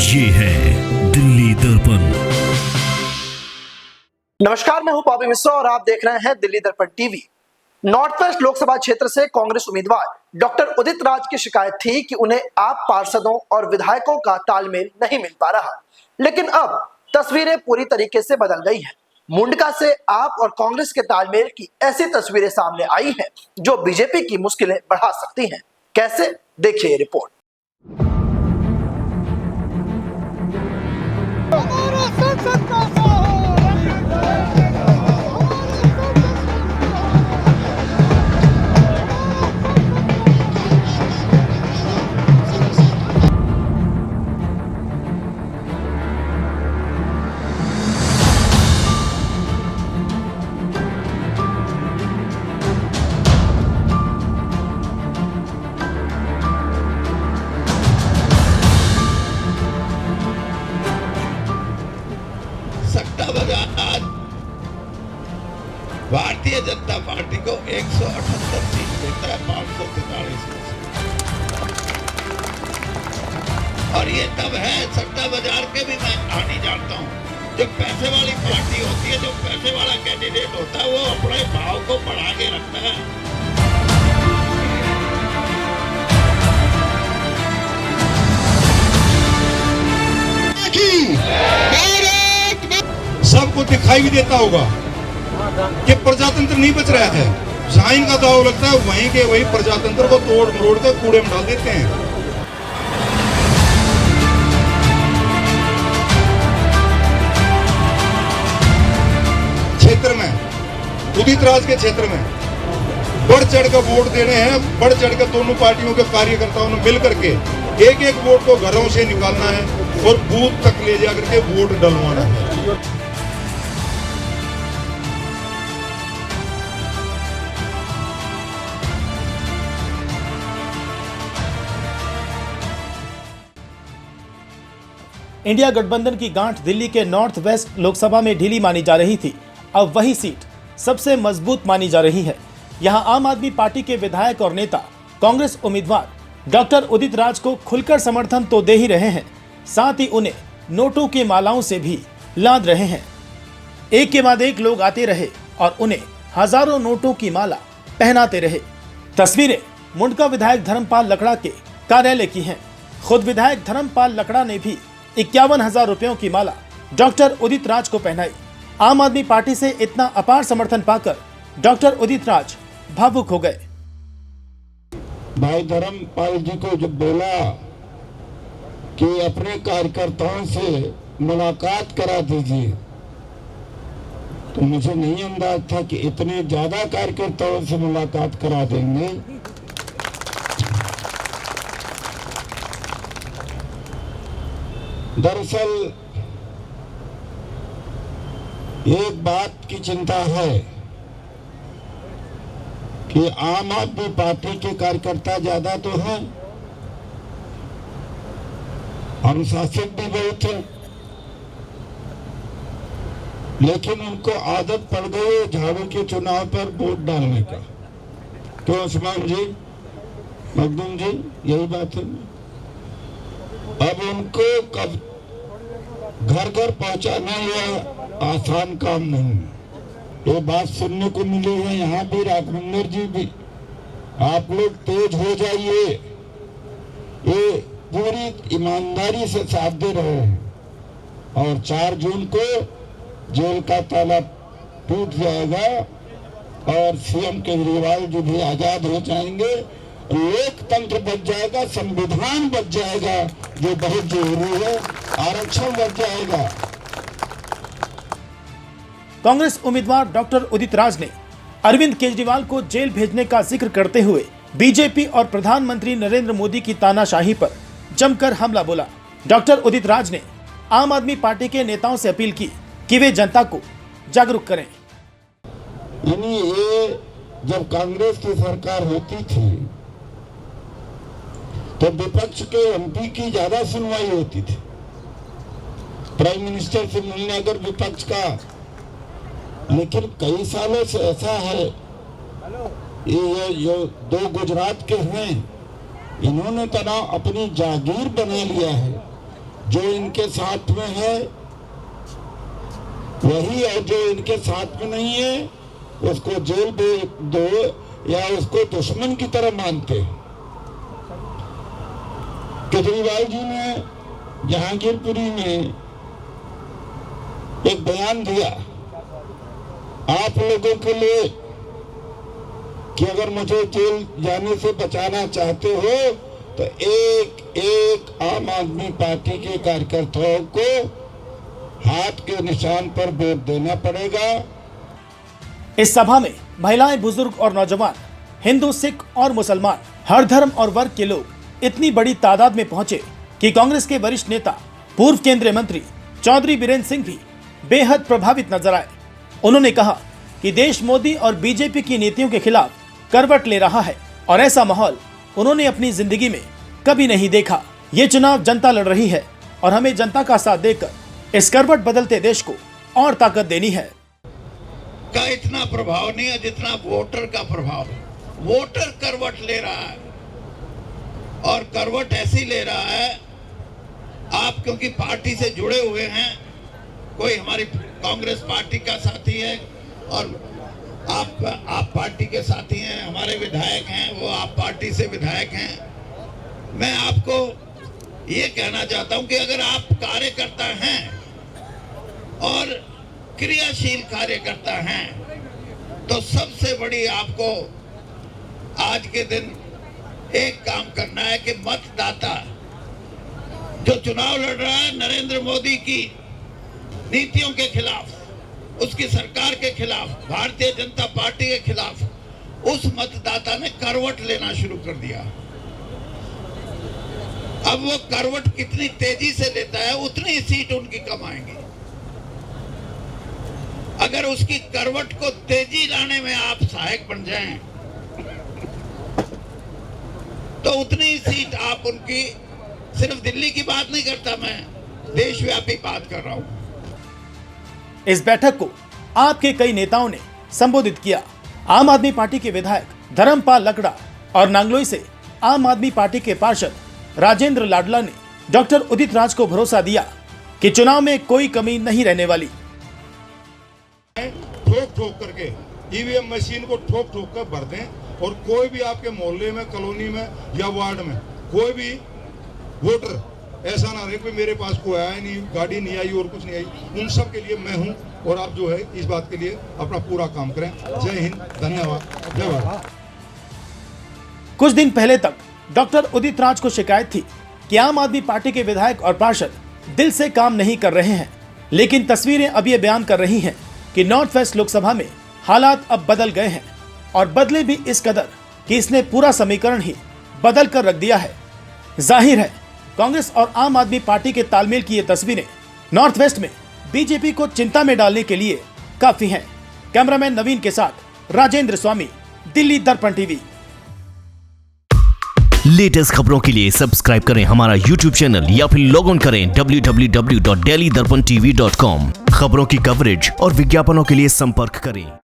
ये है दिल्ली दर्पण। नमस्कार, मैं हूं बॉबी मिश्रा और आप देख रहे हैं दिल्ली दर्पण टीवी। नॉर्थ वेस्ट लोकसभा क्षेत्र से कांग्रेस उम्मीदवार डॉक्टर उदित राज की शिकायत थी कि उन्हें आप पार्षदों और विधायकों का तालमेल नहीं मिल पा रहा, लेकिन अब तस्वीरें पूरी तरीके से बदल गई हैं। मुंडका से आप और कांग्रेस के तालमेल की ऐसी तस्वीरें सामने आई हैं जो बीजेपी की मुश्किलें बढ़ा सकती हैं। कैसे, देखिए ये रिपोर्ट। सट्टा बाजार आज भारतीय जनता पार्टी को 178 सीट देता है 543 में से। और ये तब है सट्टा बाजार के भी मैं कहानी जानता हूँ। जो पैसे वाली पार्टी होती है, जो पैसे वाला कैंडिडेट होता है, वो अपने भाव को बढ़ा के रखता है। सबको दिखाई भी देता होगा कि प्रजातंत्र नहीं बच रहा है। जहां इनका दाव लगता है वहीं के वही प्रजातंत्र को तोड़ मरोड़ कर कूड़े में डाल देते हैं। क्षेत्र में, उदित राज के क्षेत्र में बढ़ चढ़ कर वोट देने हैं। बढ़ चढ़ कर दोनों पार्टियों के कार्यकर्ताओं ने मिल करके एक एक वोट को घरों से निकालना है और बूथ तक ले जाकर के वोट डलवाना है। इंडिया गठबंधन की गांठ दिल्ली के नॉर्थ वेस्ट लोकसभा में ढीली मानी जा रही थी। अब वही सीट सबसे मजबूत मानी जा रही है। यहां आम आदमी पार्टी के विधायक और नेता कांग्रेस उम्मीदवार डॉक्टर उदित राज को खुलकर समर्थन तो दे ही रहे हैं, साथ ही उन्हें नोटों की मालाओं से भी लाद रहे हैं। एक के बाद एक लोग आते रहे और उन्हें हजारों नोटों की माला पहनाते रहे। तस्वीरें मुंडका विधायक धर्मपाल लकड़ा के कार्यालय की हैं। खुद विधायक धर्मपाल लकड़ा ने भी 51,000 रुपयों की माला डॉक्टर उदित राज को पहनाई। आम आदमी पार्टी से इतना अपार समर्थन पाकर डॉक्टर उदित राज भावुक हो गए। भाई धर्मपाल जी को जब बोला कि अपने कार्यकर्ताओं से मुलाकात करा दीजिए, तो मुझे नहीं अंदाज था कि इतने ज्यादा कार्यकर्ताओं से मुलाकात करा देंगे। दरअसल एक बात की चिंता है कि आम आदमी पार्टी के कार्यकर्ता ज्यादा तो हैं, अनुशासित भी बहुत है, लेकिन उनको आदत पड़ गई है झाड़ू के चुनाव पर वोट डालने का। क्यों उस्मान जी, मखदूम जी, यही बात है। अब उनको कब घर घर पहुंचाना यह आसान काम नहीं है। ये बात सुनने को मिली है यहाँ भी। राघवेंद्र जी भी, आप लोग तेज हो जाइए। ये पूरी ईमानदारी से साथ दे रहे हैं और 4 जून को जेल का ताला टूट जाएगा और सीएम केजरीवाल जी भी आजाद हो जाएंगे। लोकतंत्र बच जाएगा, संविधान बच जाएगा, जो बहुत जरूरी है, आरक्षण बच जाएगा। कांग्रेस उम्मीदवार डॉक्टर उदित राज ने अरविंद केजरीवाल को जेल भेजने का जिक्र करते हुए बीजेपी और प्रधानमंत्री नरेंद्र मोदी की तानाशाही पर जमकर हमला बोला। डॉक्टर उदित राज ने आम आदमी पार्टी के नेताओं से अपील की कि वे जनता को जागरूक करें। यानी ये जब कांग्रेस की सरकार होती थी तो विपक्ष के एमपी की ज्यादा सुनवाई होती थी। प्राइम मिनिस्टर से मिलने अगर विपक्ष का, लेकिन कई सालों से ऐसा है, ये जो 2 गुजरात के हैं, इन्होंने तो ना अपनी जागीर बना लिया है जो इनके साथ में है वही, और जो इनके साथ में नहीं है उसको जेल भेज दो या उसको दुश्मन की तरह मानते। केजरीवाल जी ने जहांगीरपुरी में एक बयान दिया आप लोगों के लिए कि अगर मुझे जेल जाने से बचाना चाहते हो तो एक एक आम आदमी पार्टी के कार्यकर्ताओं को हाथ के निशान पर वोट देना पड़ेगा। इस सभा में महिलाएं, बुजुर्ग और नौजवान, हिंदू, सिख और मुसलमान, हर धर्म और वर्ग के लोग इतनी बड़ी तादाद में पहुंचे कि कांग्रेस के वरिष्ठ नेता, पूर्व केंद्रीय मंत्री चौधरी बीरेंद्र सिंह भी बेहद प्रभावित नजर आए। उन्होंने कहा कि देश मोदी और बीजेपी की नीतियों के खिलाफ करवट ले रहा है और ऐसा माहौल उन्होंने अपनी जिंदगी में कभी नहीं देखा। ये चुनाव जनता लड़ रही है और हमें जनता का साथ देकर इस करवट बदलते देश को और ताकत देनी है। का इतना प्रभाव नहीं है जितना वोटर का प्रभाव है। वोटर करवट ले रहा है और करवट ऐसी ले रहा है, आप क्योंकि पार्टी से जुड़े हुए हैं, कोई हमारी कांग्रेस पार्टी का साथी है और आप पार्टी के साथी हैं, हमारे विधायक हैं, वो आप पार्टी से विधायक हैं। मैं आपको ये कहना चाहता हूं कि अगर आप कार्यकर्ता हैं और क्रियाशील कार्यकर्ता हैं तो सबसे बड़ी आपको आज के दिन एक काम करना है कि मतदाता जो चुनाव लड़ रहा है नरेंद्र मोदी की नीतियों के खिलाफ, उसकी सरकार के खिलाफ, भारतीय जनता पार्टी के खिलाफ, उस मतदाता ने करवट लेना शुरू कर दिया। अब वो करवट कितनी तेजी से लेता है उतनी सीट उनकी कम आएंगी। अगर उसकी करवट को तेजी लाने में आप सहायक बन जाएं तो उतनी सीट आप उनकी, सिर्फ दिल्ली की बात नहीं करता मैं, देशव्यापी बात कर रहा हूं। इस बैठक को आपके कई नेताओं ने संबोधित किया। आम आदमी पार्टी के विधायक धर्मपाल लकड़ा और नांगलोई से आम आदमी पार्टी के पार्षद राजेंद्र लाडला ने डॉक्टर उदित राज को भरोसा दिया कि चुनाव में कोई कमी नहीं रहने वाली। ठोक ठोक करके ईवीएम मशीन को ठोक ठोक कर भर दें और कोई भी आपके मोहल्ले में, कॉलोनी में या वार्ड में कोई भी वोटर ऐसा ना रहे कि मेरे पास कोई आया नहीं, गाड़ी नहीं आई और कुछ नहीं आई। उन सब के लिए मैं हूं और आप जो है इस बात के लिए अपना पूरा काम करें। जय हिंद, धन्यवाद, जय भारत। कुछ दिन पहले तक डॉक्टर उदित राज को शिकायत थी कि आम आदमी पार्टी के विधायक और पार्षद दिल से काम नहीं कर रहे हैं, लेकिन तस्वीरें अब ये बयान कर रही हैं कि नॉर्थ वेस्ट लोकसभा में हालात अब बदल गए हैं और बदले भी इस कदर कि इसने पूरा समीकरण ही बदल कर रख दिया है। जाहिर है कांग्रेस और आम आदमी पार्टी के तालमेल की ये तस्वीरें नॉर्थ वेस्ट में बीजेपी को चिंता में डालने के लिए काफी हैं। कैमरामैन नवीन के साथ राजेंद्र स्वामी, दिल्ली दर्पण टीवी। लेटेस्ट खबरों के लिए सब्सक्राइब करें हमारा YouTube चैनल या फिर लॉग ऑन करें www.delhidarpantv.com। खबरों की कवरेज और विज्ञापनों के लिए संपर्क करें।